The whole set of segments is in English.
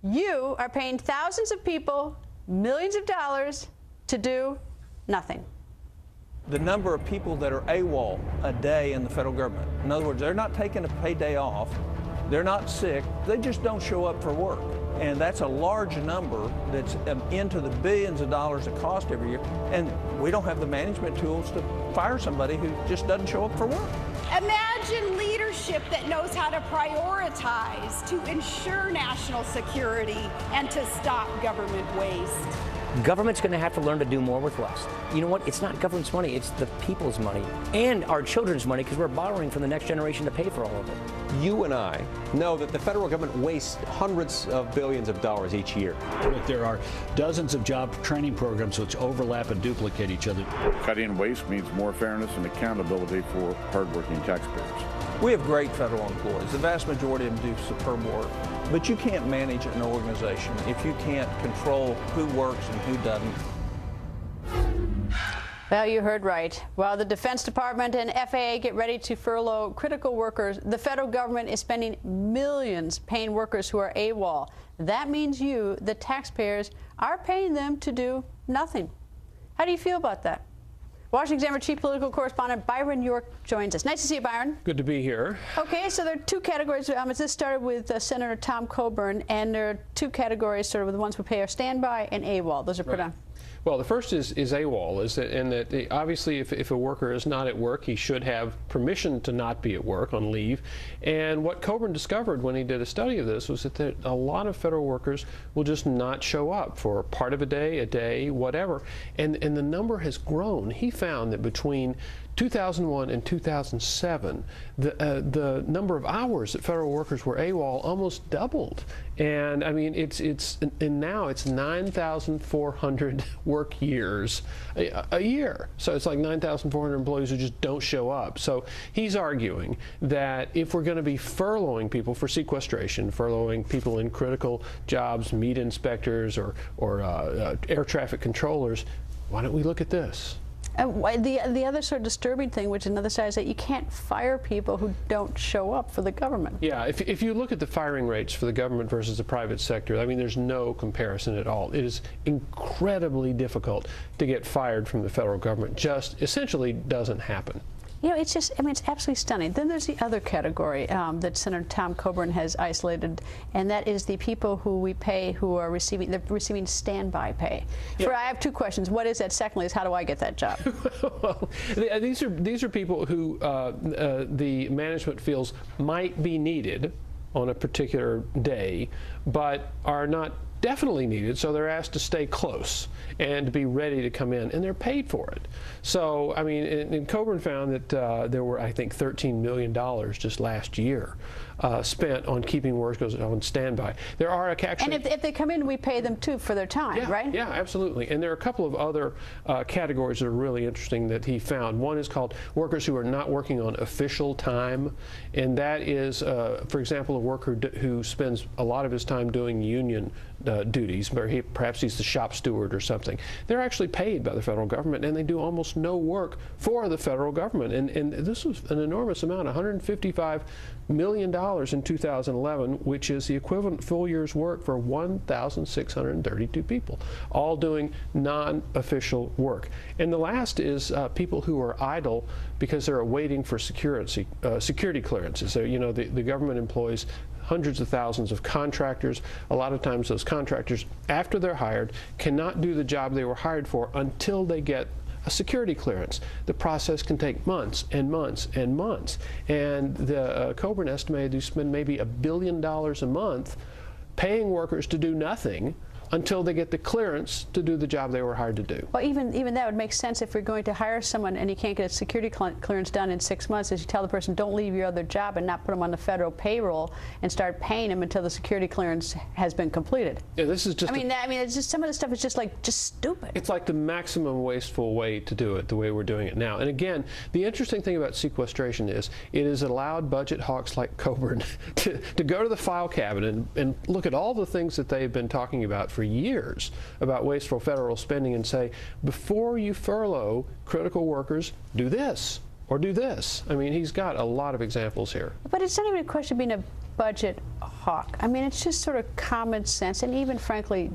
You are paying thousands of people millions of dollars to do nothing. The number of people that are AWOL a day in the federal government. In other words, they're not taking a paid day off, they're not sick, they just don't show up for work. And that's a large number that's into the billions of dollars it costs every year. And we don't have the management tools to fire somebody who just doesn't show up for work. Imagine leadership that knows how to prioritize to ensure national security and to stop government waste. Government's going to have to learn to do more with less. You know what? It's not government's money, it's the people's money and our children's money, because we're borrowing from the next generation to pay for all of it. You and I know that the federal government wastes hundreds of billions of dollars each year. There are dozens of job training programs which overlap and duplicate each other. Cutting waste means more fairness and accountability for hardworking taxpayers. We have great federal employees. The vast majority of them do superb work. But you can't manage an organization if you can't control who works and who doesn't. Well, you heard right. While the Defense Department and FAA get ready to furlough critical workers, the federal government is spending millions paying workers who are AWOL. That means you, the taxpayers, are paying them to do nothing. How do you feel about that? Washington Examiner Chief Political Correspondent Byron York joins us. Nice to see you, Byron. Good to be here. Okay, so there are two categories. This started with Senator Tom Coburn, and there are two categories, sort of the ones who pay are standby and AWOL. Those are put on. Well, the first is AWOL, and that obviously if a worker is not at work, he should have permission to not be at work on leave. And what Coburn discovered when he did a study of this was that a lot of federal workers will just not show up for part of a day, whatever. And the number has grown. He found that between 2001 and 2007, the number of hours that federal workers were AWOL almost doubled. And I mean, and now it's 9,400 work years a year. So it's like 9,400 employees who just don't show up. So he's arguing that if we're going to be furloughing people for sequestration, furloughing people in critical jobs, meat inspectors or air traffic controllers, why don't we look at this? The other sort of disturbing thing, which another side, is that you can't fire people who don't show up for the government. Yeah, if you look at the firing rates for the government versus the private sector, I mean, there's no comparison at all. It is incredibly difficult to get fired from the federal government. Just essentially doesn't happen. You know, it's just, I mean, it's absolutely stunning. Then there's the other category that Senator Tom Coburn has isolated, and that is the people who we pay who are receiving standby pay. Yeah. I have two questions. What is that? Secondly, is how do I get that job? Well, these are people who the management feels might be needed on a particular day, but are not definitely needed, so they're asked to stay close and to be ready to come in, and they're paid for it. So, I mean, and Coburn found that there were, I think, $13 million just last year spent on keeping workers on standby. There are actually... And if they come in, we pay them, too, for their time, yeah, right? Yeah, absolutely. And there are a couple of other categories that are really interesting that he found. One is called workers who are not working on official time, and that is, for example, a worker who spends a lot of his time doing union duties, or perhaps he's the shop steward or something. They're actually paid by the federal government, and they do almost no work for the federal government. And this was an enormous amount, $155 million in 2011, which is the equivalent full year's work for 1,632 people, all doing non-official work. And the last is people who are idle because they're waiting for security clearances. So, you know, the government employs hundreds of thousands of contractors. A lot of times those contractors, after they're hired, cannot do the job they were hired for until they get a security clearance. The process can take months and months and months. And the Coburn estimated they spend maybe $1 billion a month paying workers to do nothing until they get the clearance to do the job they were hired to do. Well, even that would make sense if you're going to hire someone and you can't get a security clearance done in 6 months, is you tell the person, don't leave your other job and not put them on the federal payroll and start paying them until the security clearance has been completed. Yeah, this is just... I mean, it's just, some of the stuff is just stupid. It's like the maximum wasteful way to do it, the way we're doing it now. And again, the interesting thing about sequestration is it has allowed budget hawks like Coburn to go to the file cabinet and look at all the things that they've been talking about for years about wasteful federal spending and say, before you furlough critical workers, do this or do this. I mean, he's got a lot of examples here. But it's not even a question of being a budget hawk. I mean, it's just sort of common sense and even, frankly,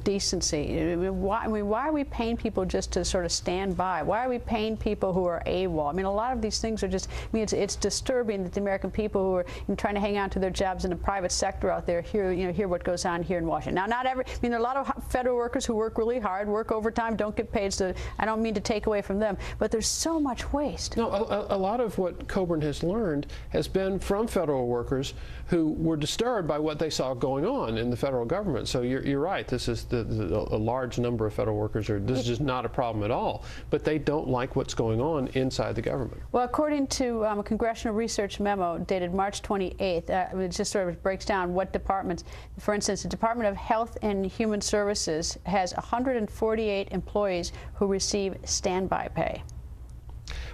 decency. I mean, why are we paying people just to sort of stand by? Why are we paying people who are AWOL? I mean, a lot of these things are just, I mean, it's disturbing that the American people who are trying to hang on to their jobs in the private sector out there hear what goes on here in Washington. Now, not every, I mean, there are a lot of federal workers who work really hard, work overtime, don't get paid, so I don't mean to take away from them, but there's so much waste. No, a lot of what Coburn has learned has been from federal workers who were disturbed by what they saw going on in the federal government. So you're right. This is a large number of federal workers. This is just not a problem at all. But they don't like what's going on inside the government. Well, according to a congressional research memo dated March 28th, it just sort of breaks down what departments. For instance, the Department of Health and Human Services has 148 employees who receive standby pay.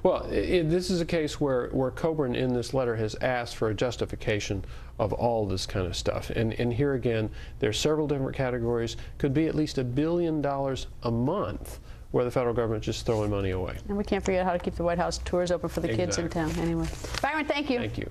Well, this is a case where Coburn in this letter has asked for a justification of all this kind of stuff. And here again, there's several different categories. Could be at least $1 billion a month where the federal government's just throwing money away. And we can't forget how to keep the White House tours open for the kids in town anyway. Byron, thank you. Thank you.